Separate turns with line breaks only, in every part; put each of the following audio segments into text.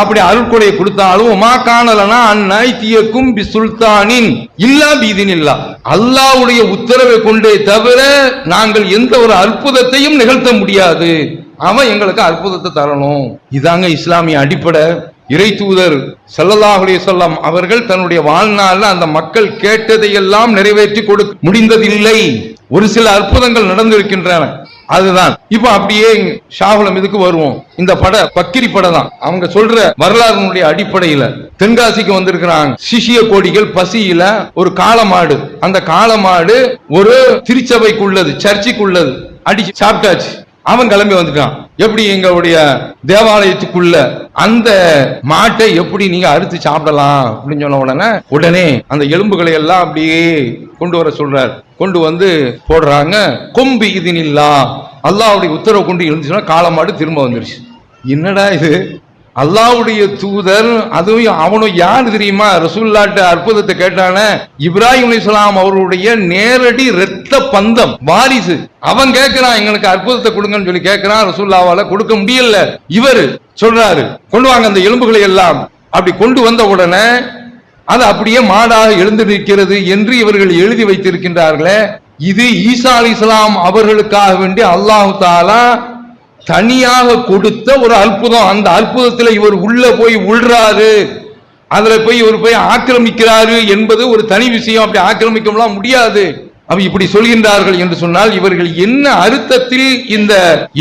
அப்படி அருட்கொடையை கொடுத்தாலும் மாகாணலனா அந்நாய்த்தியக்கும் பி சுல்தானின் இல்லா பீதினில்லா, அல்லாஹ்வுடைய உத்தரவை கொண்டே தவிர நாங்கள் எந்த ஒரு அற்புதத்தையும் நிகழ்த்த முடியாது. அவன் எங்களுக்கு அற்புதத்தை தரணும். இதாங்க இஸ்லாமிய அடிப்படை. இறை தூதர் ஸல்லல்லாஹு அலைஹி வஸல்லம் அவர்கள் தன்னுடைய வாழ்நாளில் அந்த மக்கள் கேட்டதையெல்லாம் நிறைவேற்றி கொடுக்க முடிந்ததில்லை. ஒரு சில அற்புதங்கள் நடந்திருக்கின்றன. அதுதான் இப்ப அப்படியே ஷாகுலம் இதுக்கு வருவோம். இந்த பக்கிரி படம் தான் அவங்க சொல்ற வரலாறுடைய அடிப்படையில தென்காசிக்கு வந்திருக்கிறாங்க. சிஷிய கோடிகள் பசியில ஒரு காளமாடு, அந்த காளமாடு ஒரு திருச்சபைக்குள்ளது, சர்ச்சுக்குள்ளது, அடிச்சு சாப்பிட்டாச்சு. அவன் கிளம்பி வந்துட்டான். எப்படி எங்களுடைய தேவாலயத்துக்குள்ள அந்த மாட்டை எப்படி நீங்க அறுத்து சாப்பிடலாம் அப்படின்னு சொன்ன உடனே அந்த எலும்புகளை எல்லாம் அப்படியே கொண்டு வர சொல்றார். கொண்டு வந்து போடுறாங்க. கொம்பு இதுனில்லா, அல்லாஹ்வுடைய உத்தரவு கொண்டு இருந்துச்சுன்னா காளமாடு திரும்ப வந்துருச்சு. என்னடா இது, அல்லாஹ்வுடைய தூதர், அதுவும் அவனும் யாரு தெரியுமா, ரசூலுல்லாஹ்ட்ட அற்புதத்தை கேட்டான இப்ராஹிம் அலைஹிஸ்ஸலாம் அவருடைய நேரடி இரத்த பந்தம் வாரிசு. அவன் கேட்கிறான் எங்களுக்கு அற்புதத்தை கொடுங்கன்னு சொல்லி கேட்கிறான். ரசூலுல்லாஹ்வால கொடுக்க முடியல. இவர் சொல்றாரு கொண்டு வாங்க அந்த எலும்புகளை எல்லாம். அப்படி கொண்டு வந்த உடனே அது அப்படியே மாடாக எழுந்து நிற்கிறது என்று இவர்கள் எழுதி வைத்திருக்கின்றார்களே. இது ஈசா அலைஹிஸ்ஸலாம் அவர்களுக்காக வேண்டி அல்லாஹ் தஆலா தனியாக கொடுத்த ஒரு அற்புதம். அந்த அற்புதத்தில் இவர் உள்ள போய் உள்றாரு, அதுல போய் இவர் போய் ஆக்கிரமிக்கிறாரு என்பது ஒரு தனி விஷயம். அப்படி ஆக்கிரமிக்கலாம் முடியாது. அப்ப இப்படி சொல்கின்றார்கள் என்று சொன்னால் இவர்கள் என்ன அர்த்தத்தில் இந்த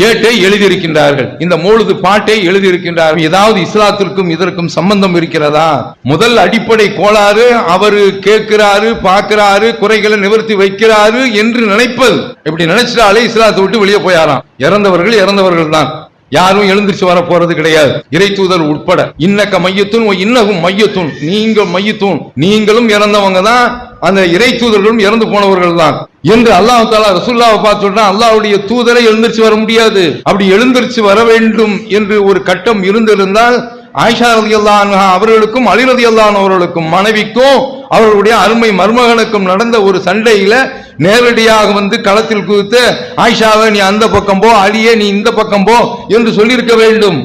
ஏட்டை எழுதியிருக்கின்றார்கள், இந்த மௌலுது பாட்டை எழுதியிருக்கின்றார்கள்? ஏதாவது இஸ்லாத்திற்கும் இதற்கும் சம்பந்தம் இருக்கிறதா? முதல் அடிப்படை கோளாறு, அவரு கேட்கிறாரு, பார்க்கிறாரு, குறைகளை நிவர்த்தி வைக்கிறாரு என்று நினைப்பது. இப்படி நினைச்சாலே இஸ்லாத்தை விட்டு வெளியே போயாராம். இறந்தவர்கள் தான், யாரும் எழுந்திருச்சு வர போறது கிடையாது, இறை தூதர் உட்பட. இன்னக்க மையத்துன் இன்னகும் மையத்துன், நீங்கள் மையத்துன், நீங்களும் இறந்தவங்க தான், அந்த இறை தூதர்களும் இறந்து போனவர்கள் தான் என்று அல்லாஹ் தஆலா ரசூலுல்லாஹ்வை பார்த்து சொல்றான். அல்லாஹ்வுடைய தூதரை எழுந்திருச்சு வர முடியாது. அப்படி எழுந்திருச்சு வர வேண்டும் என்று ஒரு கட்டம் இருந்திருந்தால் ஆயிஷா ரலியல்லாஹு அன்ஹா அவர்களுக்கும் அலி ரலியல்லாஹு அன்ஹு அவர்களுக்கும் மனைவிக்கும் அவர்களுடைய அருமை மருமகனுக்கும் நடந்த ஒரு சண்டையில நேரடியாக வந்து களத்தில் குதித்து ஆயிஷாவை நீ அந்த பக்கம் போ, அலியே நீ இந்த பக்கம் போ என்று சொல்லியிருக்க வேண்டும்.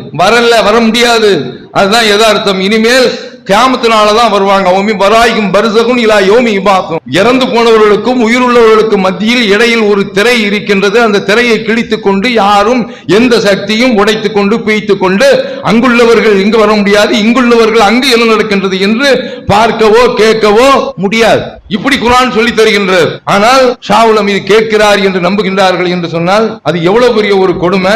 வர முடியாது. அதுதான் யதார்த்தம். இனிமேல் கியாமத்தினாலதான் வருவாங்க. இறந்து போனவர்களுக்கும் உயிருள்ளவர்களுக்கும் மத்தியில் இடையில் ஒரு திரை இருக்கின்றது. அந்த திரையை கிழித்துக் கொண்டு யாரும் எந்த சக்தியும் உடைத்துக் கொண்டு பிய்த்துக் கொண்டு அங்குள்ளவர்கள் இங்கு வர முடியாது, இங்குள்ளவர்கள் அங்கு என்ன நடக்கின்றது என்று பார்க்கவோ கேட்கவோ முடியாது. இப்படி குர்ஆன் சொல்லி தருகின்றது. ஆனால் ஷாவுல் அமீது கேட்கிறார் என்று நம்புகின்றார்கள் என்று சொன்னால் அது எவ்வளவு பெரிய ஒரு கொடுமை.